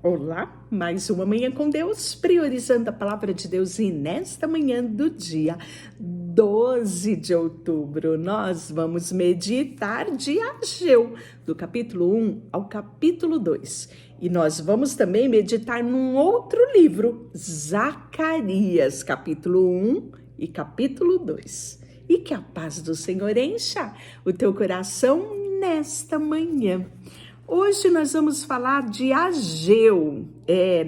Olá, mais uma manhã com Deus, priorizando a palavra de Deus, e nesta manhã do dia 12 de outubro, nós vamos meditar de Ageu, do capítulo 1 ao capítulo 2. E nós vamos também meditar num outro livro, Zacarias, capítulo 1 e capítulo 2. E que a paz do Senhor encha o teu coração nesta manhã. Hoje nós vamos falar de Ageu.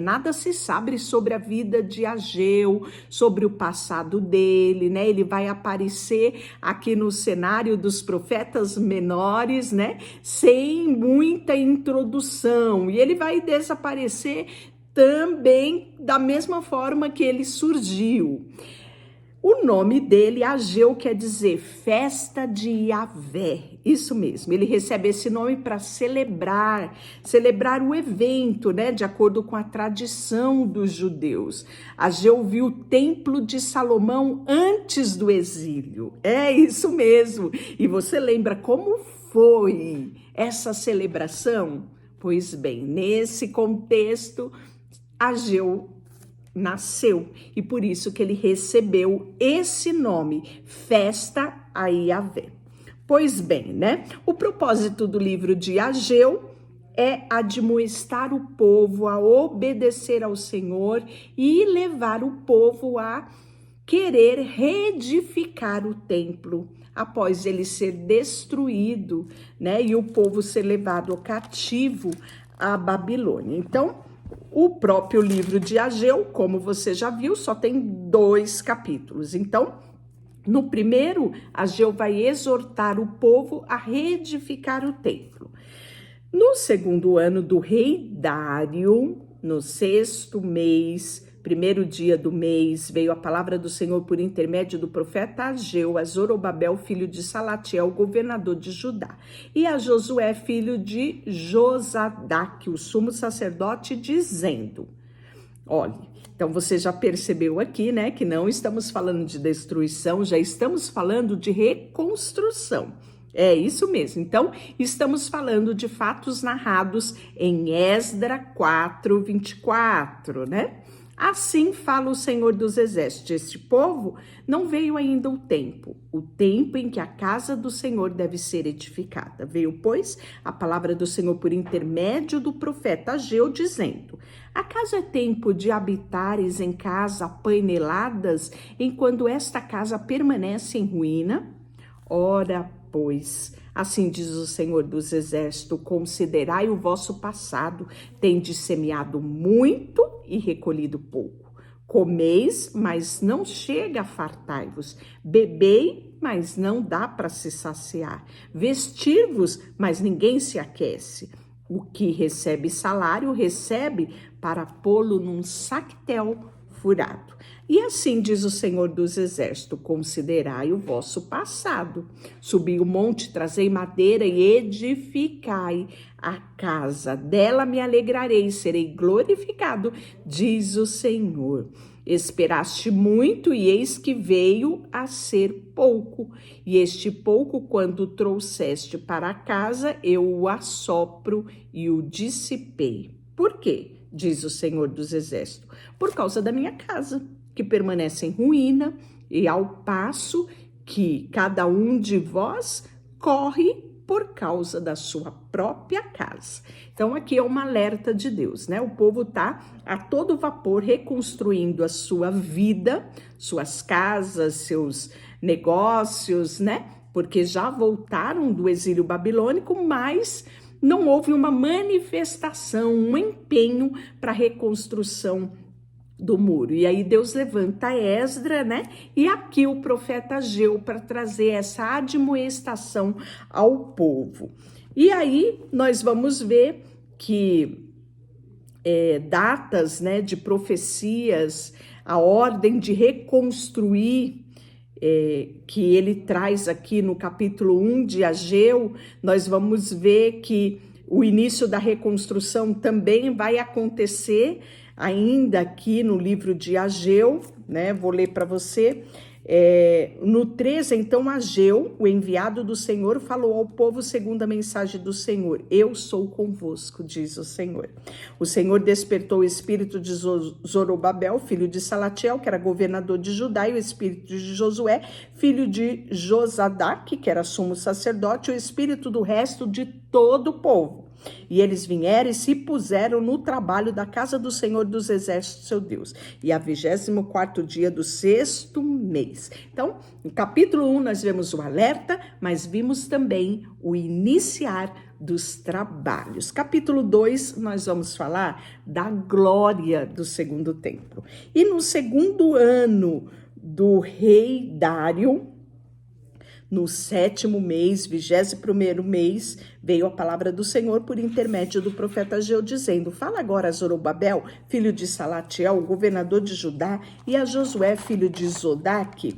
Nada se sabe sobre a vida de Ageu, sobre o passado dele, né? Ele vai aparecer aqui no cenário dos profetas menores, né? Sem muita introdução. E ele vai desaparecer também da mesma forma que ele surgiu. O nome dele, Ageu, quer dizer festa de Yahvé, isso mesmo. Ele recebe esse nome para celebrar o evento, né, de acordo com a tradição dos judeus. Ageu viu o templo de Salomão antes do exílio, é isso mesmo. E você lembra como foi essa celebração? Pois bem, nesse contexto, Ageu nasceu, e por isso que ele recebeu esse nome, Festa a Yahvé. Pois bem, né? O propósito do livro de Ageu é admoestar o povo a obedecer ao Senhor e levar o povo a querer reedificar o templo após ele ser destruído, né? E o povo ser levado cativo à Babilônia. Então, o próprio livro de Ageu, como você já viu, só tem 2 capítulos. Então, no primeiro, Ageu vai exortar o povo a reedificar o templo. No segundo ano do rei Dário, no 6º mês, 1º dia do mês, veio a palavra do Senhor por intermédio do profeta Ageu a Zorobabel, filho de Salatiel, governador de Judá, e a Josué, filho de Josadaque, o sumo sacerdote, dizendo: olha, então você já percebeu aqui, né, que não estamos falando de destruição, já estamos falando de reconstrução. É isso mesmo. Então, estamos falando de fatos narrados em Esdra 4:24, né? Assim fala o Senhor dos Exércitos: este povo não veio ainda o tempo em que a casa do Senhor deve ser edificada. Veio, pois, a palavra do Senhor por intermédio do profeta Ageu, dizendo: acaso é tempo de habitares em casa paineladas, enquanto esta casa permanece em ruína? Ora, pois, assim diz o Senhor dos Exércitos: considerai o vosso passado, tendes semeado muito e recolhido pouco. Comeis, mas não chega a fartai-vos. Bebei, mas não dá para se saciar. Vestir-vos, mas ninguém se aquece. O que recebe salário, recebe para pô-lo num saquetel furado. E assim diz o Senhor dos Exércitos: considerai o vosso passado. Subi o monte, trazei madeira e edificai a casa. Dela me alegrarei, serei glorificado, diz o Senhor. Esperaste muito, e eis que veio a ser pouco. E este pouco, quando trouxeste para casa, eu o assopro e o dissipei. Por quê? Diz o Senhor dos Exércitos: por causa da minha casa, que permanece em ruína, e ao passo que cada um de vós corre por causa da sua própria casa. Então, aqui é um alerta de Deus, né? O povo está a todo vapor reconstruindo a sua vida, suas casas, seus negócios, né? Porque já voltaram do exílio babilônico, mas não houve uma manifestação, um empenho para a reconstrução do muro. E aí Deus levanta Esdra, né? E aqui o profeta Ageu para trazer essa admoestação ao povo. E aí nós vamos ver que datas, né, de profecias, a ordem de reconstruir que ele traz aqui no capítulo 1 de Ageu, nós vamos ver que o início da reconstrução também vai acontecer ainda aqui no livro de Ageu, né? Vou ler para você. No 13, então, Ageu, o enviado do Senhor, falou ao povo segundo a mensagem do Senhor: eu sou convosco, diz o Senhor. O Senhor despertou o espírito de Zorobabel, filho de Salatiel, que era governador de Judá, e o espírito de Josué, filho de Josadaque, que era sumo sacerdote, e o espírito do resto de todo o povo. E eles vieram e se puseram no trabalho da casa do Senhor dos Exércitos, seu Deus. E a 24º dia do 6º mês. Então, no capítulo 1 nós vemos o alerta, mas vimos também o iniciar dos trabalhos. Capítulo 2, nós vamos falar da glória do segundo templo. E no segundo ano do rei Dário, no 7º mês, 21º mês, veio a palavra do Senhor por intermédio do profeta Ageu, dizendo: fala agora a Zorobabel, filho de Salatiel, governador de Judá, e a Josué, filho de Zodaque,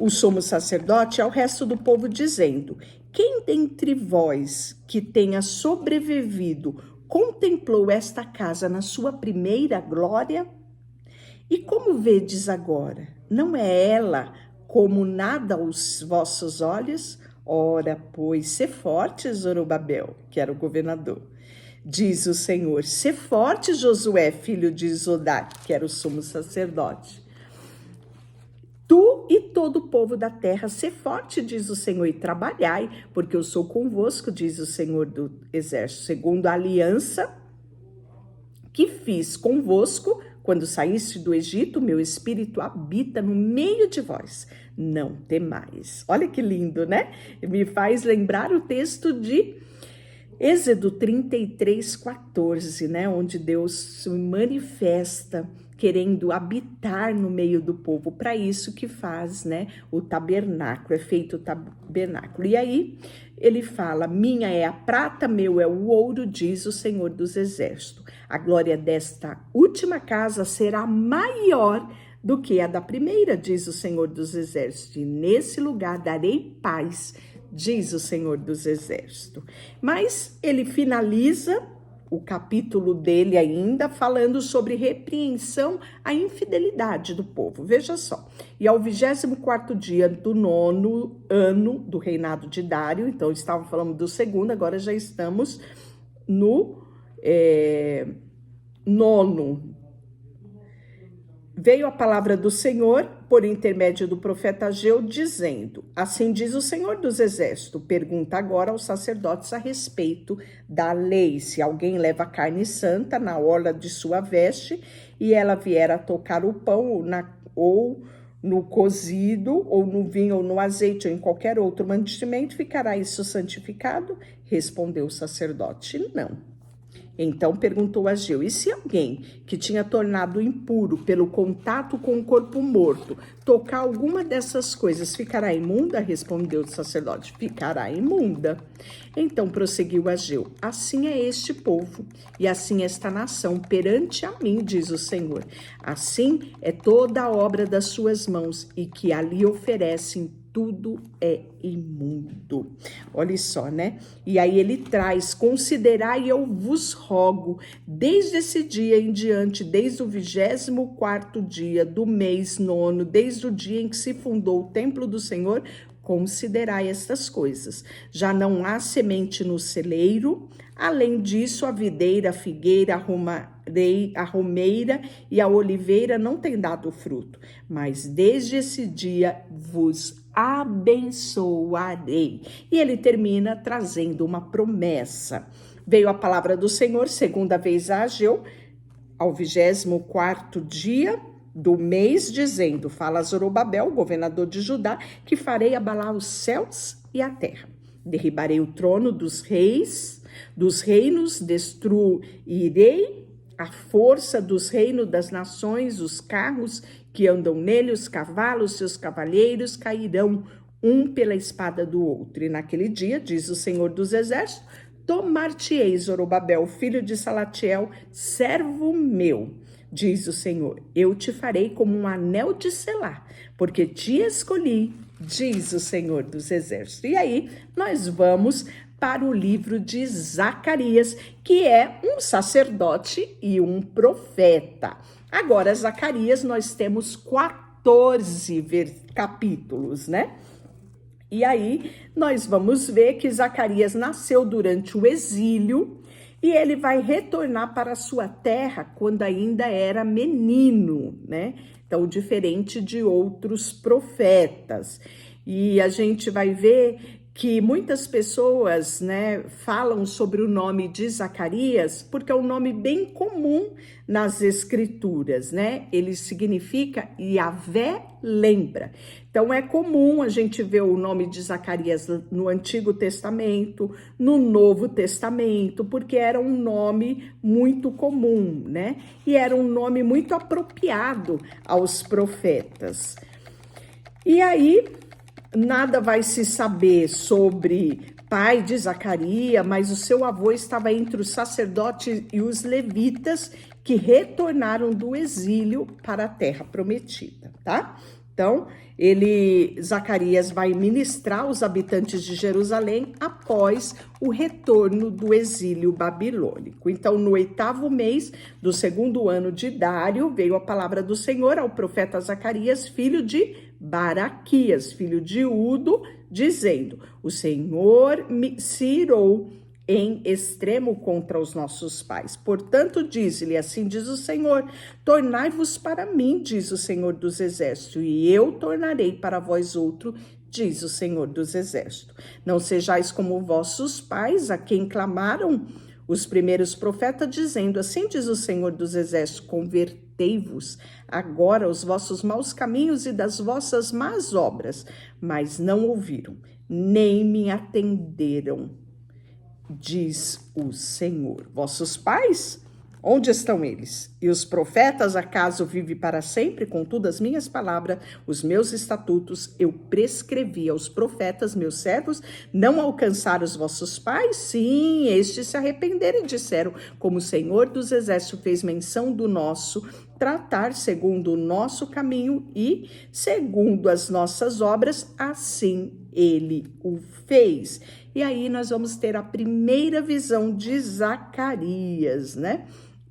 o sumo sacerdote, ao resto do povo, dizendo: quem dentre vós que tenha sobrevivido contemplou esta casa na sua primeira glória? E como vedes agora, não é ela como nada aos vossos olhos? Ora, pois, sê forte, Zorobabel, que era o governador. Diz o Senhor: sê forte, Josué, filho de Zodaque, que era o sumo sacerdote. Tu e todo o povo da terra, sê forte, diz o Senhor, e trabalhai, porque eu sou convosco, diz o Senhor do Exército, segundo a aliança que fiz convosco, quando saíste do Egito, meu espírito habita no meio de vós. Não temais. Olha que lindo, né? Me faz lembrar o texto de Êxodo 33:14, né? Onde Deus se manifesta querendo habitar no meio do povo. Para isso que faz, né? O tabernáculo, é feito o tabernáculo. E aí ele fala: minha é a prata, meu é o ouro, diz o Senhor dos Exércitos. A glória desta última casa será maior do que a da primeira, diz o Senhor dos Exércitos. E nesse lugar darei paz, diz o Senhor dos Exércitos. Mas ele finaliza o capítulo dele ainda falando sobre repreensão à infidelidade do povo. Veja só. E ao 24º dia do 9º ano do reinado de Dário, então estávamos falando do segundo, agora já estamos no 9º. Veio a palavra do Senhor por intermédio do profeta Ageu, dizendo: assim diz o Senhor dos Exércitos, pergunta agora aos sacerdotes a respeito da lei. Se alguém leva carne santa na orla de sua veste e ela vier a tocar o pão ou no cozido, ou no vinho, ou no azeite, ou em qualquer outro mantimento, ficará isso santificado? Respondeu o sacerdote: não. Então perguntou Ageu: e se alguém que tinha tornado impuro pelo contato com o corpo morto tocar alguma dessas coisas, ficará imunda? Respondeu o sacerdote: ficará imunda. Então prosseguiu Ageu: assim é este povo e assim esta nação perante a mim, diz o Senhor. Assim é toda a obra das suas mãos, e que ali oferecem tudo é imundo. Olha só, né? E aí ele traz: considerai, eu vos rogo, desde esse dia em diante, desde o 24º dia do mês 9º, desde o dia em que se fundou o templo do Senhor, considerai estas coisas. Já não há semente no celeiro, além disso a videira, a figueira, a romeira e a oliveira não têm dado fruto, mas desde esse dia vos abençoarei. E ele termina trazendo uma promessa. Veio a palavra do Senhor segunda vez a Ageu, ao 24º dia do mês, dizendo: fala a Zorobabel, governador de Judá, que farei abalar os céus e a terra. Derribarei o trono dos reinos, destruirei a força dos reinos das nações, os carros que andam nele, os cavalos, seus cavalheiros cairão um pela espada do outro. E naquele dia, diz o Senhor dos Exércitos, tomar-te-ei, Zorobabel, filho de Salatiel, servo meu, diz o Senhor. Eu te farei como um anel de selar, porque te escolhi, diz o Senhor dos Exércitos. E aí nós vamos para o livro de Zacarias, que é um sacerdote e um profeta. Agora, Zacarias, nós temos 14 capítulos, né? E aí nós vamos ver que Zacarias nasceu durante o exílio e ele vai retornar para a sua terra quando ainda era menino, né? Então, diferente de outros profetas. E a gente vai ver que muitas pessoas, né, falam sobre o nome de Zacarias porque é um nome bem comum nas escrituras, né? Ele significa Yahvé lembra. Então é comum a gente ver o nome de Zacarias no Antigo Testamento, no Novo Testamento, porque era um nome muito comum, né? E era um nome muito apropriado aos profetas. E aí nada vai se saber sobre pai de Zacarias, mas o seu avô estava entre os sacerdotes e os levitas que retornaram do exílio para a terra prometida, tá? Então, Zacarias vai ministrar aos habitantes de Jerusalém após o retorno do exílio babilônico. Então, no 8º mês do 2º ano de Dário, veio a palavra do Senhor ao profeta Zacarias, filho de Baraquias, filho de Udo, dizendo: o Senhor se irou em extremo contra os nossos pais. Portanto, diz-lhe, assim diz o Senhor, tornai-vos para mim, diz o Senhor dos Exércitos, e eu tornarei para vós outro, diz o Senhor dos Exércitos. Não sejais como vossos pais, a quem clamaram os primeiros profetas, dizendo, assim diz o Senhor dos Exércitos, convertei-vos agora aos vossos maus caminhos e das vossas más obras, mas não ouviram, nem me atenderam, diz o Senhor. Vossos pais, onde estão eles? E os profetas, acaso vivem para sempre? Contudo, as minhas palavras, os meus estatutos, eu prescrevi aos profetas, meus servos, não alcançaram os vossos pais? Sim, estes se arrependeram e disseram, como o Senhor dos Exércitos fez menção do nosso tratar segundo o nosso caminho e segundo as nossas obras, assim ele o fez. E aí nós vamos ter a primeira visão de Zacarias, né?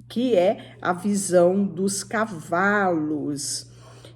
Que é a visão dos cavalos.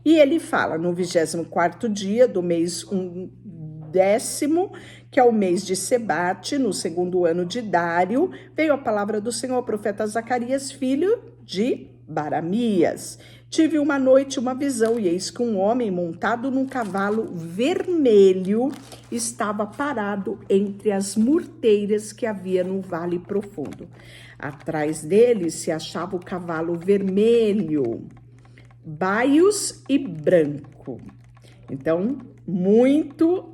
E ele fala no 24º dia do mês 10º, que é o mês de Sebate, no 2º ano de Dário, veio a palavra do Senhor ao profeta Zacarias, filho de Baramias. Tive uma noite uma visão, e eis que um homem montado num cavalo vermelho estava parado entre as murteiras que havia no vale profundo. Atrás dele se achava o cavalo vermelho, baios e branco. Então, muito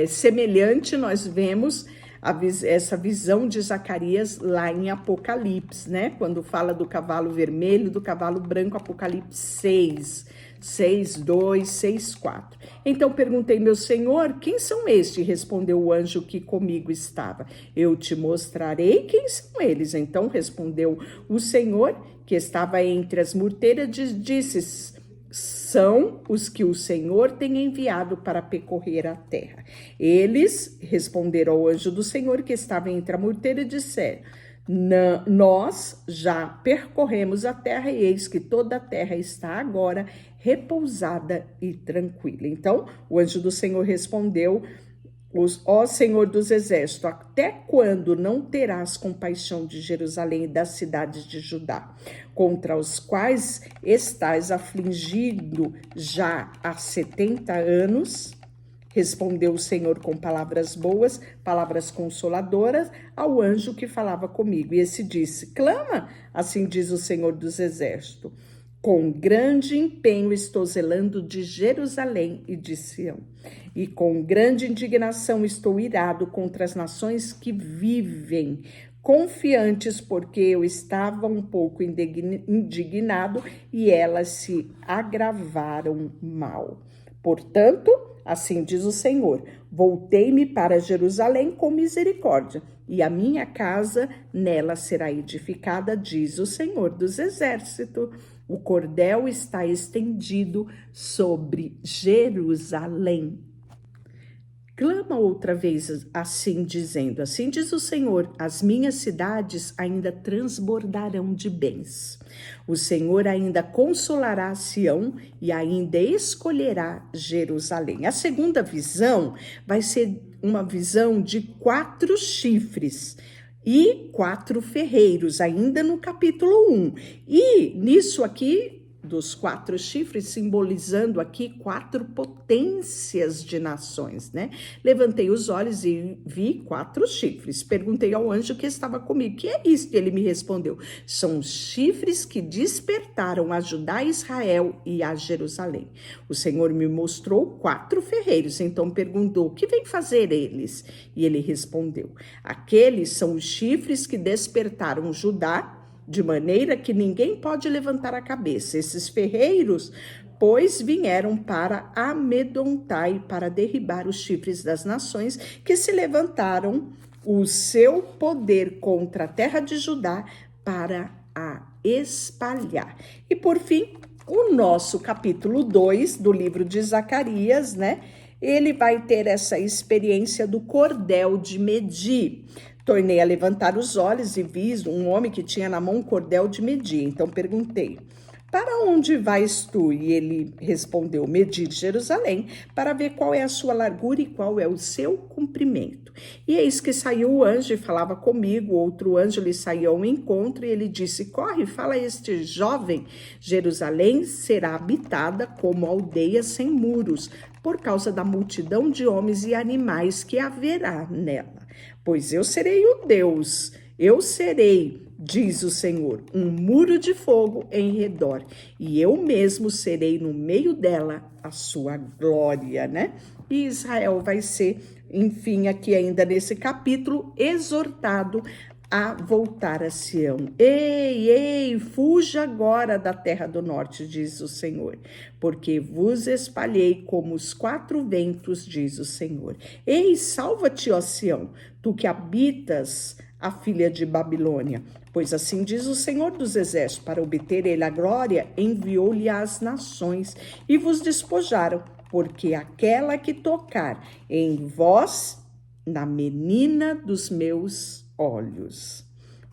semelhante nós vemos essa visão de Zacarias lá em Apocalipse, né? Quando fala do cavalo vermelho, do cavalo branco, Apocalipse 6, 2, 6, 4. Então perguntei, meu Senhor, quem são estes? Respondeu o anjo que comigo estava. Eu te mostrarei quem são eles. Então respondeu o Senhor, que estava entre as murteiras, disse: são os que o Senhor tem enviado para percorrer a terra. Eles responderam ao anjo do Senhor que estava entre a murteira e disseram: nós já percorremos a terra e eis que toda a terra está agora repousada e tranquila. Então, o anjo do Senhor respondeu: ó Senhor dos Exércitos, até quando não terás compaixão de Jerusalém e das cidades de Judá, contra os quais estás afligido já há 70 anos? Respondeu o Senhor com palavras boas, palavras consoladoras, ao anjo que falava comigo. E esse disse: clama, assim diz o Senhor dos Exércitos. Com grande empenho estou zelando de Jerusalém e de Sião. E com grande indignação estou irado contra as nações que vivem confiantes, porque eu estava um pouco indignado e elas se agravaram mal. Portanto, assim diz o Senhor, voltei-me para Jerusalém com misericórdia, e a minha casa nela será edificada, diz o Senhor dos Exércitos. O cordel está estendido sobre Jerusalém. clama outra vez assim, dizendo: assim diz o Senhor, as minhas cidades ainda transbordarão de bens. O Senhor ainda consolará Sião e ainda escolherá Jerusalém. A segunda visão vai ser uma visão de 4 chifres e 4 ferreiros, ainda no capítulo 1. E nisso aqui, dos 4 chifres, simbolizando aqui 4 potências de nações, né? Levantei os olhos e vi 4 chifres. Perguntei ao anjo que estava comigo: que é isso? E ele me respondeu: são os chifres que despertaram a Judá, Israel e a Jerusalém. O Senhor me mostrou 4 ferreiros, então perguntou: o que vem fazer eles? E ele respondeu: aqueles são os chifres que despertaram Judá, de maneira que ninguém pode levantar a cabeça. Esses ferreiros, pois, vieram para amedrontar e para derribar os chifres das nações que se levantaram o seu poder contra a terra de Judá para a espalhar. E por fim, o nosso capítulo 2 do livro de Zacarias, né? Ele vai ter essa experiência do cordel de medir. Tornei a levantar os olhos e vi um homem que tinha na mão um cordel de medir. Então perguntei: para onde vais tu? E ele respondeu: medir Jerusalém, para ver qual é a sua largura e qual é o seu comprimento. E eis que saiu o anjo e falava comigo. Outro anjo lhe saiu ao encontro e ele disse: corre, fala a este jovem: Jerusalém será habitada como aldeia sem muros, por causa da multidão de homens e animais que haverá nela. Pois eu serei o Deus, eu serei, diz o Senhor, um muro de fogo em redor, e eu mesmo serei no meio dela a sua glória, né? E Israel vai ser, enfim, aqui ainda nesse capítulo, exortado a voltar a Sião. Ei, fuja agora da terra do norte, diz o Senhor, porque vos espalhei como os 4 ventos, diz o Senhor. Ei, salva-te, ó Sião, tu que habitas a filha de Babilônia, pois assim diz o Senhor dos Exércitos: para obter ele a glória, enviou-lhe às nações e vos despojaram, porque aquela que tocar em vós, na menina dos meus olhos.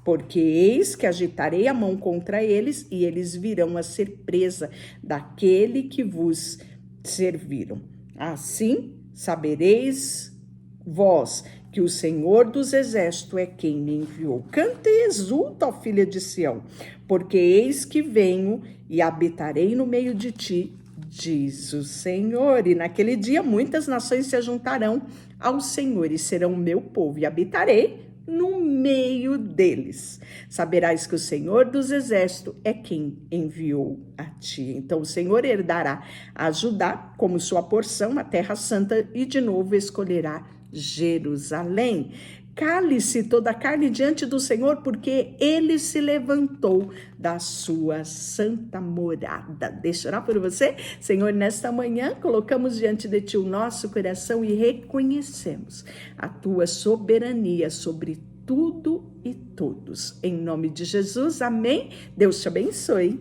Porque eis que agitarei a mão contra eles, e eles virão a ser presa daquele que vos serviram. Assim sabereis vós que o Senhor dos Exércitos é quem me enviou. Canta e exulta, ó filha de Sião, porque eis que venho e habitarei no meio de ti, diz o Senhor. E naquele dia muitas nações se juntarão ao Senhor e serão meu povo, e habitarei no meio deles. Saberás que o Senhor dos Exércitos é quem enviou a ti. Então o Senhor herdará a Judá como sua porção, a terra santa, e de novo escolherá Jerusalém. Cale-se toda a carne diante do Senhor, porque ele se levantou da sua santa morada. Deixa eu orar por você. Senhor, nesta manhã colocamos diante de ti o nosso coração e reconhecemos a tua soberania sobre tudo e todos. Em nome de Jesus, amém. Deus te abençoe.